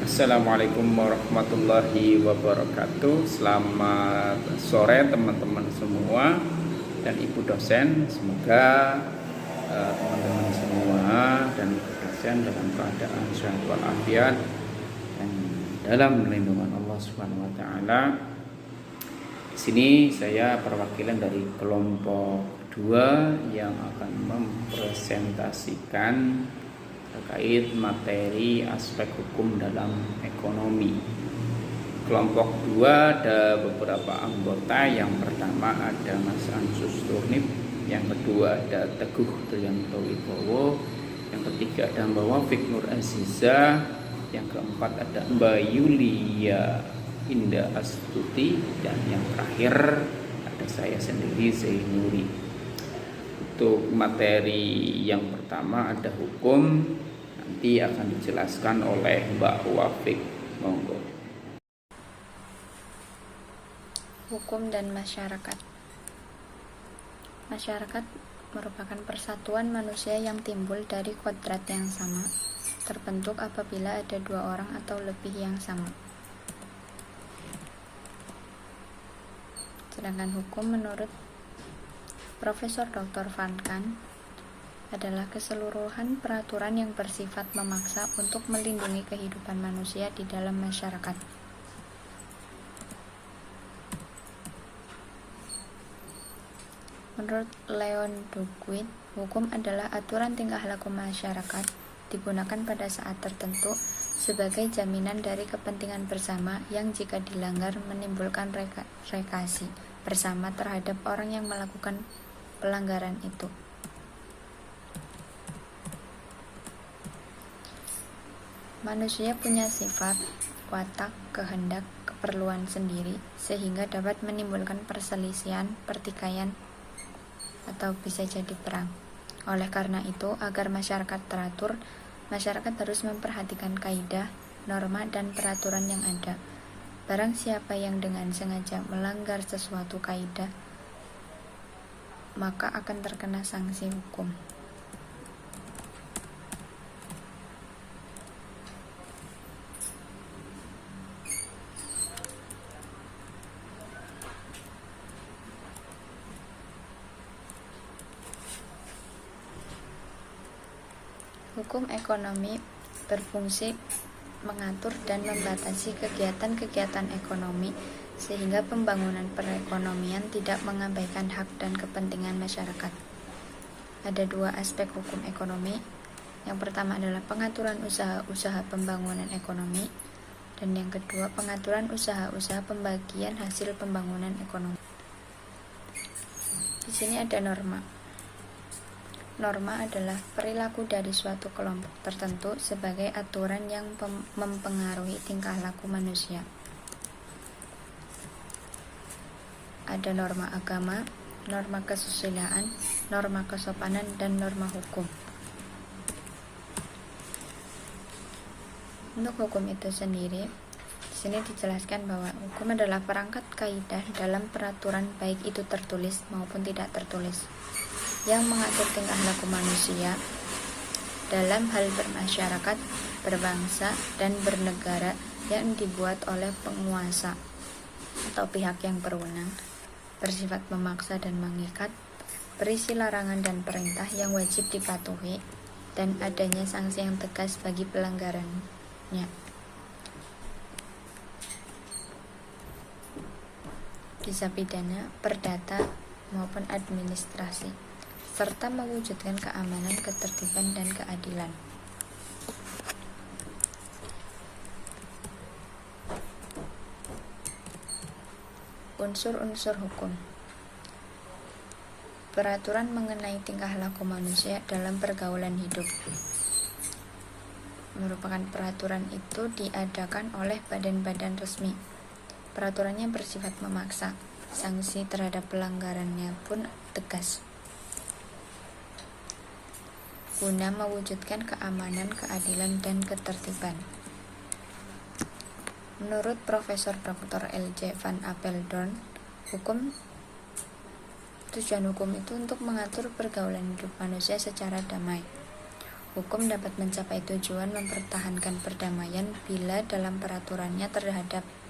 Assalamualaikum warahmatullahi wabarakatuh. Selamat sore teman-teman semua dan ibu dosen. Semoga teman-teman semua dan ibu dosen dalam keadaan sehat walafiat dan dalam lindungan Allah Subhanahu wa taala. Di sini saya perwakilan dari kelompok 2 yang akan mempresentasikan terkait materi aspek hukum dalam ekonomi. Kelompok 2 ada beberapa anggota. Yang pertama ada Mas Ansus Turnip, yang kedua ada Teguh Triyanto Wibowo, yang ketiga ada Mbak Wafik Nur Aziza, yang keempat ada Mbak Yulia Indah Astuti, dan yang terakhir ada saya sendiri Zainuri. Untuk materi yang pertama ada hukum, nanti akan dijelaskan oleh Mbak Wafik. Monggo. Hukum dan masyarakat. Masyarakat merupakan persatuan manusia yang timbul dari kodrat yang sama, terbentuk apabila ada 2 orang atau lebih yang sama. Sedangkan hukum menurut Profesor Dr. Van Kan adalah keseluruhan peraturan yang bersifat memaksa untuk melindungi kehidupan manusia di dalam masyarakat. Menurut Leon Duguid, hukum adalah aturan tingkah laku masyarakat digunakan pada saat tertentu sebagai jaminan dari kepentingan bersama yang jika dilanggar menimbulkan reaksi bersama terhadap orang yang melakukan pelanggaran itu. Manusia punya sifat, watak, kehendak, keperluan sendiri sehingga dapat menimbulkan perselisihan, pertikaian, atau bisa jadi perang. Oleh karena itu, agar masyarakat teratur, masyarakat harus memperhatikan kaidah, norma, dan peraturan yang ada. Barang siapa yang dengan sengaja melanggar sesuatu kaidah, maka akan terkena sanksi hukum. Hukum ekonomi berfungsi mengatur dan membatasi kegiatan-kegiatan ekonomi sehingga pembangunan perekonomian tidak mengabaikan hak dan kepentingan masyarakat. Ada 2 aspek hukum ekonomi. Yang pertama adalah pengaturan usaha-usaha pembangunan ekonomi, dan yang kedua pengaturan usaha-usaha pembagian hasil pembangunan ekonomi. Di sini ada norma. Norma adalah perilaku dari suatu kelompok tertentu sebagai aturan yang mempengaruhi tingkah laku manusia. Ada norma agama, norma kesusilaan, norma kesopanan, dan norma hukum. Untuk hukum itu sendiri, di sini dijelaskan bahwa hukum adalah perangkat kaidah dalam peraturan baik itu tertulis maupun tidak tertulis, yang mengatur tingkah laku manusia dalam hal bermasyarakat, berbangsa, dan bernegara yang dibuat oleh penguasa atau pihak yang berwenang, bersifat memaksa dan mengikat, berisi larangan dan perintah yang wajib dipatuhi, dan adanya sanksi yang tegas bagi pelanggarannya. Bisa pidana, perdata, maupun administrasi, serta mewujudkan keamanan, ketertiban, dan keadilan. Unsur-unsur hukum. Peraturan mengenai tingkah laku manusia dalam pergaulan hidup. Merupakan peraturan itu diadakan oleh badan-badan resmi. Peraturannya bersifat memaksa. Sanksi terhadap pelanggarannya pun tegas, guna mewujudkan keamanan, keadilan, dan ketertiban. Menurut Profesor Dr. L.J. Van Apeldoorn, tujuan hukum itu untuk mengatur pergaulan hidup manusia secara damai. Hukum dapat mencapai tujuan mempertahankan perdamaian bila dalam peraturannya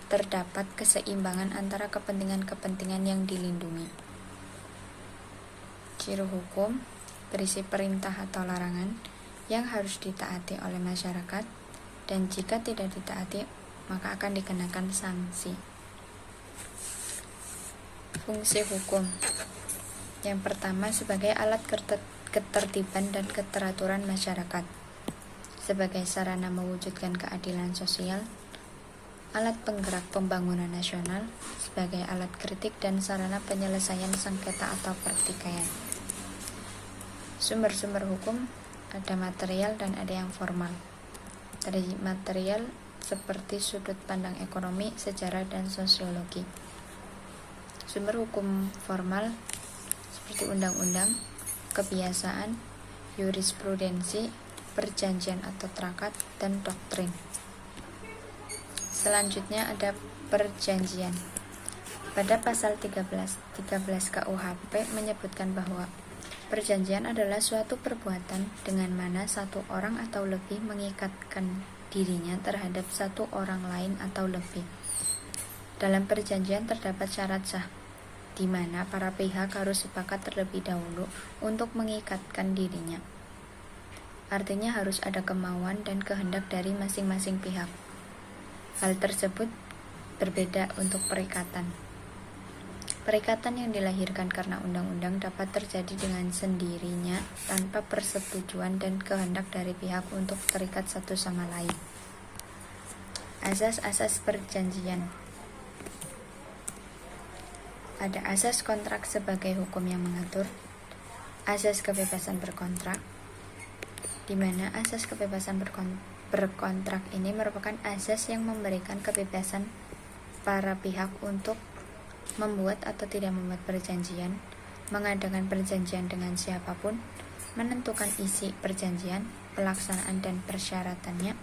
terdapat keseimbangan antara kepentingan-kepentingan yang dilindungi. Ciri hukum berisi perintah atau larangan yang harus ditaati oleh masyarakat, dan jika tidak ditaati maka akan dikenakan sanksi. Fungsi hukum. Yang pertama, sebagai alat ketertiban dan keteraturan masyarakat, sebagai sarana mewujudkan keadilan sosial, alat penggerak pembangunan nasional, sebagai alat kritik dan sarana penyelesaian sengketa atau pertikaian. Sumber-sumber hukum ada material dan ada yang formal. Dari material seperti sudut pandang ekonomi, sejarah, dan sosiologi. Sumber hukum formal seperti undang-undang, kebiasaan, jurisprudensi, perjanjian atau trakat, dan doktrin. Selanjutnya ada perjanjian. Pada pasal 13 KUHP menyebutkan bahwa perjanjian adalah suatu perbuatan dengan mana satu orang atau lebih mengikatkan dirinya terhadap satu orang lain atau lebih. Dalam perjanjian terdapat syarat sah, di mana para pihak harus sepakat terlebih dahulu untuk mengikatkan dirinya. Artinya harus ada kemauan dan kehendak dari masing-masing pihak. Hal tersebut berbeda untuk perikatan. Perikatan yang dilahirkan karena undang-undang dapat terjadi dengan sendirinya tanpa persetujuan dan kehendak dari pihak untuk terikat satu sama lain. Asas-asas perjanjian. Ada asas kontrak sebagai hukum yang mengatur, asas kebebasan berkontrak, di mana asas kebebasan berkontrak ini merupakan asas yang memberikan kebebasan para pihak untuk membuat atau tidak membuat perjanjian, mengadakan perjanjian dengan siapapun, menentukan isi perjanjian, pelaksanaan dan persyaratannya,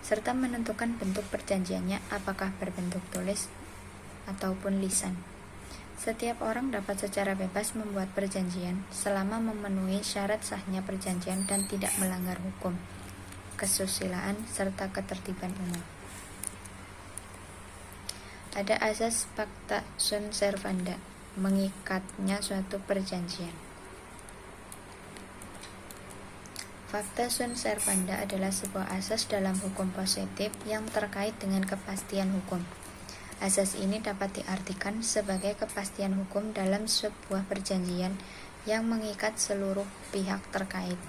serta menentukan bentuk perjanjiannya apakah berbentuk tulis ataupun lisan. Setiap orang dapat secara bebas membuat perjanjian selama memenuhi syarat sahnya perjanjian dan tidak melanggar hukum, kesusilaan, serta ketertiban umum. Ada asas pacta sunt servanda, mengikatnya suatu perjanjian. Pacta sunt servanda adalah sebuah asas dalam hukum positif yang terkait dengan kepastian hukum. Asas ini dapat diartikan sebagai kepastian hukum dalam sebuah perjanjian yang mengikat seluruh pihak terkait.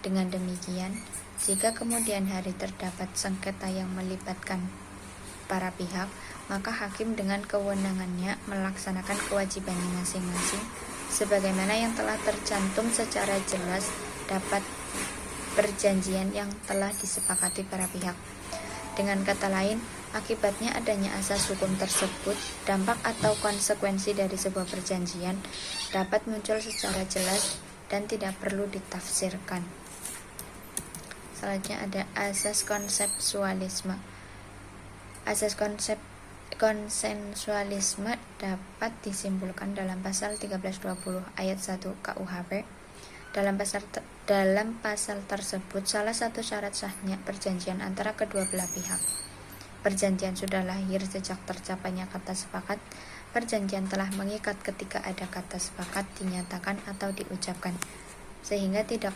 Dengan demikian, jika kemudian hari terdapat sengketa yang melibatkan para pihak, maka hakim dengan kewenangannya melaksanakan kewajibannya masing-masing sebagaimana yang telah tercantum secara jelas dapat perjanjian yang telah disepakati para pihak. Dengan kata lain, akibatnya adanya asas hukum tersebut, dampak atau konsekuensi dari sebuah perjanjian dapat muncul secara jelas dan tidak perlu ditafsirkan. Selanjutnya ada asas konsensualisme. Asas konsensualisme dapat disimpulkan dalam pasal 1320 ayat 1 KUHP. Dalam pasal tersebut, salah satu syarat sahnya perjanjian antara kedua belah pihak. Perjanjian sudah lahir sejak tercapainya kata sepakat. Perjanjian telah mengikat ketika ada kata sepakat dinyatakan atau diucapkan, sehingga tidak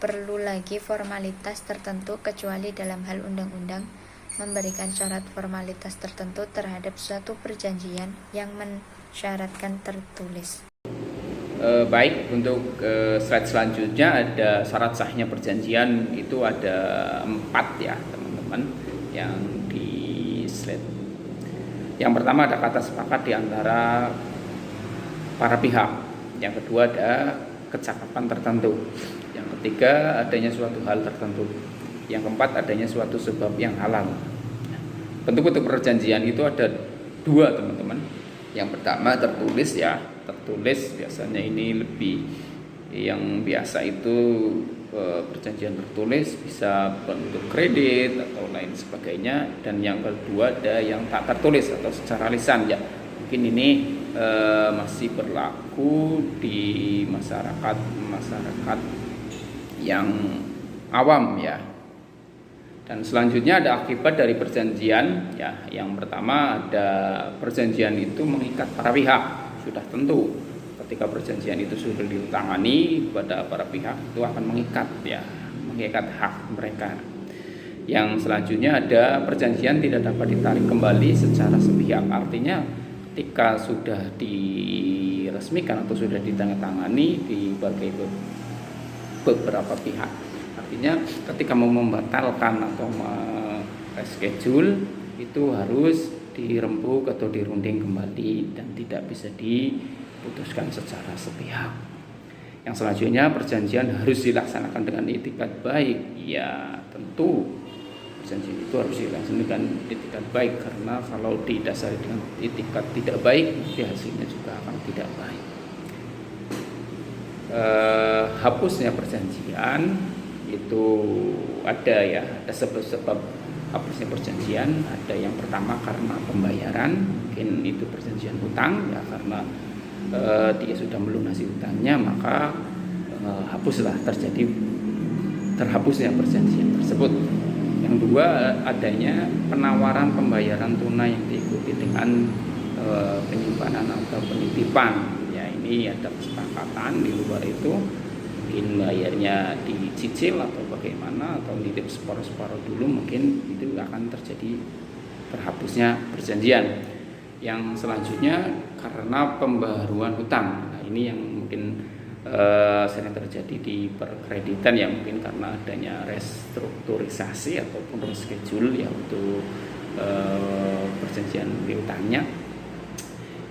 perlu lagi formalitas tertentu kecuali dalam hal undang-undang memberikan syarat formalitas tertentu terhadap suatu perjanjian yang mensyaratkan tertulis. Baik, untuk slide selanjutnya ada syarat sahnya perjanjian. Itu ada 4 ya teman-teman yang di slide. Yang pertama ada kata sepakat di antara para pihak. Yang kedua ada kecakapan tertentu. Yang ketiga adanya suatu hal tertentu. Yang keempat adanya suatu sebab yang halal. Bentuk-bentuk perjanjian itu ada 2 teman-teman. Yang pertama tertulis ya. Tertulis biasanya ini lebih yang biasa itu perjanjian tertulis bisa bentuk kredit atau lain sebagainya. Dan yang kedua ada yang tak tertulis atau secara lisan ya. Mungkin ini masih berlaku di masyarakat yang awam ya. Dan selanjutnya ada akibat dari perjanjian ya. Yang pertama ada perjanjian itu mengikat para pihak, sudah tentu ketika perjanjian itu sudah ditangani pada para pihak itu akan mengikat ya, mengikat hak mereka. Yang selanjutnya ada perjanjian tidak dapat ditarik kembali secara sepihak, artinya ketika sudah diresmikan atau sudah ditandatangani di beberapa pihak, artinya ketika mau membatalkan atau reschedule itu harus dirembuk atau dirunding kembali dan tidak bisa diputuskan secara sepihak. Yang selanjutnya perjanjian harus dilaksanakan dengan itikat baik. Ya tentu perjanjian itu harus dilaksanakan dengan itikat baik, karena kalau didasari dengan itikat tidak baik nanti hasilnya juga akan tidak baik. Hapusnya perjanjian itu ada ya, ada sebab hapusnya perjanjian. Ada yang pertama karena pembayaran, mungkin itu perjanjian hutang ya, karena dia sudah melunasi hutangnya maka terhapusnya perjanjian tersebut. Yang kedua adanya penawaran pembayaran tunai yang diikuti dengan penyimpanan atau penitipan ya, ini ada kesepakatan di luar itu, mungkin bayarnya dicicil atau bagaimana, atau nitip separuh-separuh dulu, mungkin itu akan terjadi terhapusnya perjanjian. Yang selanjutnya karena pembaruan hutang. Nah, ini yang mungkin sering terjadi di perkreditan ya, mungkin karena adanya restrukturisasi ataupun reschedule ya untuk perjanjian piutangnya.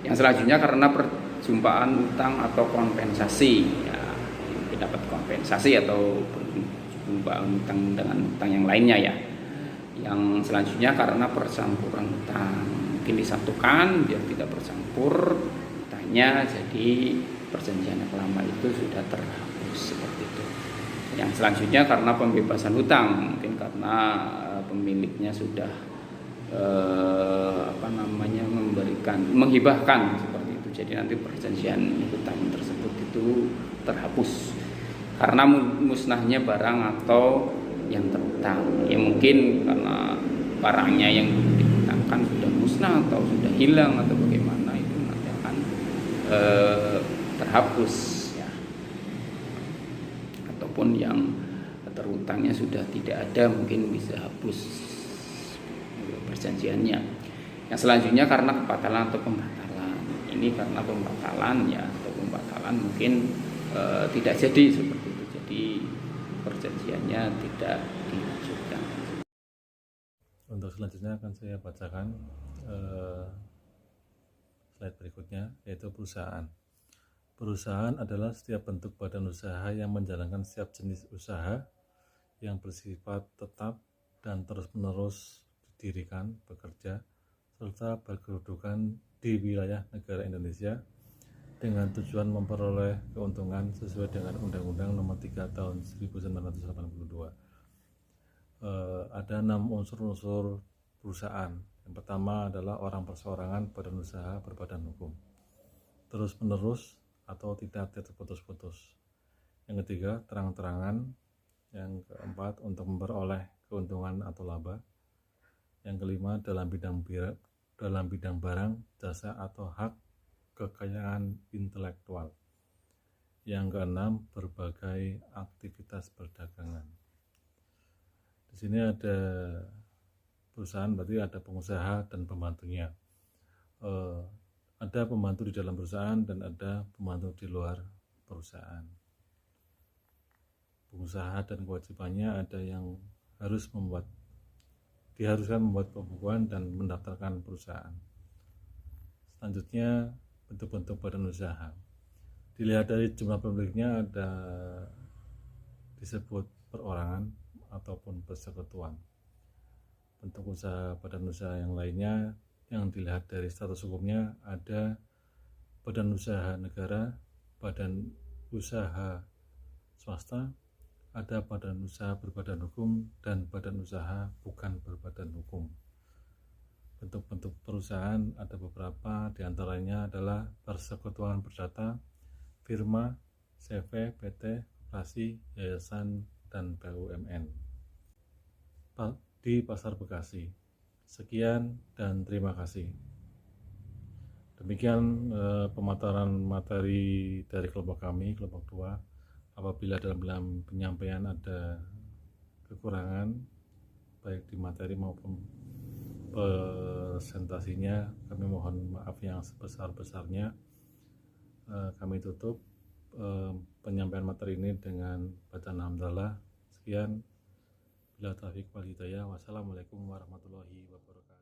Yang selanjutnya karena perjumpaan hutang atau kompensasi ya, mungkin dapat kompensasi atau perjumpaan hutang dengan hutang yang lainnya ya. Yang selanjutnya karena percampuran hutang, mungkin disatukan biar tidak bercampur hutangnya, jadi perjanjian yang lama itu sudah terhapus seperti itu. Yang selanjutnya karena pembebasan hutang, mungkin karena pemiliknya sudah menghibahkan seperti itu, jadi nanti perjanjian hutang tersebut itu terhapus karena musnahnya barang atau yang terhutang ya, mungkin karena barangnya yang dihutangkan sudah musnah atau sudah hilang atau bagaimana, itu nanti akan terhapus ya. Ataupun yang terhutangnya sudah tidak ada, mungkin bisa hapus perjanjiannya. Yang selanjutnya karena kebatalan atau pembatalan, ini karena pembatalan ya, atau pembatalan mungkin tidak jadi seperti itu, jadi perjanjiannya tidak dilanjutkan. Untuk selanjutnya akan saya bacakan slide berikutnya, yaitu perusahaan. Perusahaan adalah setiap bentuk badan usaha yang menjalankan setiap jenis usaha yang bersifat tetap dan terus-menerus didirikan, bekerja, serta berkedudukan di wilayah negara Indonesia dengan tujuan memperoleh keuntungan sesuai dengan Undang-Undang Nomor 3 Tahun 1982. Ada 6 unsur-unsur perusahaan. Yang pertama adalah orang perseorangan, badan usaha berbadan hukum, terus-menerus atau tidak terputus-putus. Yang ketiga, terang-terangan. Yang keempat, untuk memperoleh keuntungan atau laba. Yang kelima, dalam bidang barang, jasa atau hak kekayaan intelektual. Yang keenam, berbagai aktivitas perdagangan. Di sini ada perusahaan, berarti ada pengusaha dan pembantunya. Ada pembantu di dalam perusahaan dan ada pembantu di luar perusahaan. Pengusaha dan kewajibannya ada yang diharuskan membuat pembukuan dan mendaftarkan perusahaan. Selanjutnya, bentuk-bentuk badan usaha. Dilihat dari jumlah pemiliknya, ada disebut perorangan ataupun persekutuan. Bentuk usaha badan usaha yang lainnya yang dilihat dari status hukumnya ada badan usaha negara, badan usaha swasta, ada badan usaha berbadan hukum, dan badan usaha bukan berbadan hukum. Bentuk-bentuk perusahaan ada beberapa, diantaranya adalah persekutuan perdata, firma, CV, PT, koperasi, yayasan, dan BUMN di Pasar Bekasi. Sekian dan terima kasih. Demikian pemaparan materi dari kelompok kami, kelompok 2. Apabila dalam penyampaian ada kekurangan, baik di materi maupun presentasinya, kami mohon maaf yang sebesar-besarnya. Kami tutup penyampaian materi ini dengan bacaan hamdalah. Sekian, bila taufiq wal hidayah. Wassalamualaikum warahmatullahi wabarakatuh.